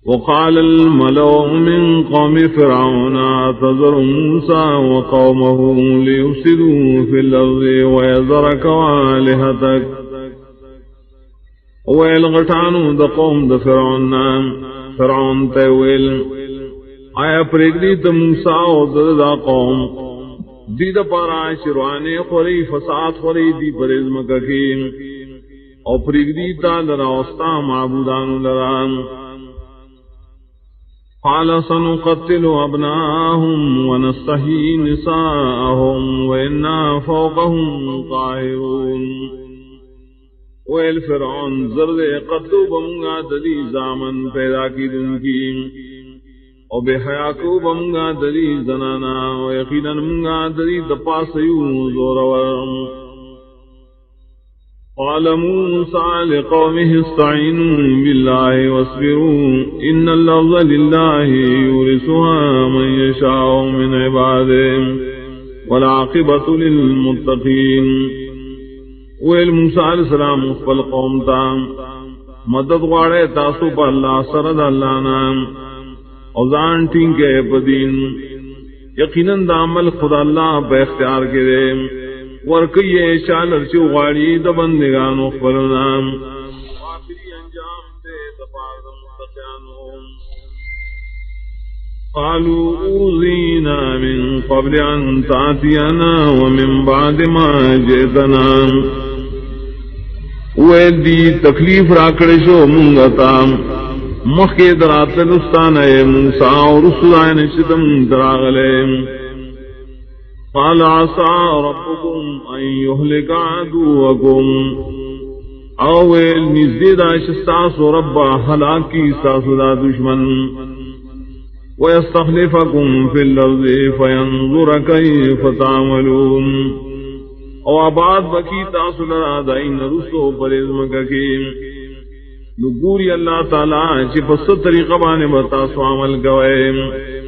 وقال الملأ من قوم فرعون أتذر موسى وقومه ليفسدوا في الأرض ويذرك وآلهتك ويلغتانو دا قوم دا فرعون تاويل آیا پریگدی تا موسیٰ و دا قوم دی دا پارا شروانے خوری فساد خوری دی پریز مککیم او پریگدی تا لراوستا معبودان لران قال سنقتل ابناءهم ونستحيي نساءهم وإنا فوقهم قاهرون ویل فرعون زرد قتلو بمگا دلی زامن پیدا کی دن کی او بے حیاکو بمگا دلی زنانا و یقینا منگا دلی دپاسیو زورورم قال موسى لقومه استعينوا بالله واصبروا إن الأرض لله يورثها من يشاء من عباده والعاقبة للمتقين ویل موسیٰ علیہ السلام اخفل قوم تا مدد غاڑے تاسو پا اللہ سرد اللہ نام اوزان ٹینکے پدین یقیناً دا عمل خدا اللہ پہ اختیار کرے ورکیے شالر چو غاڑی دا بندگان اخفلنا آخری انجام دے دپار دا متقیانوں قالوا اوذینا من قبل ان تاتینا ومن بعد ما جئتنا ویل دی تکلیف راکڑشو منگتا مخی درات لستان اے موسیٰ اور رسولائن شتم دراغلے قال عسى ربكم ان يهلك عدوكم اویل نزدید آشستاس و ربا حلاکی ساسدا دشمن ويستخلفكم في الأرض فينظر كيف تعملون او آباد بکی تاسو لرا دائن رسو پر ازمککیم نگوری اللہ تعالی چی پس طریقہ بانے بتاسو عمل گوئے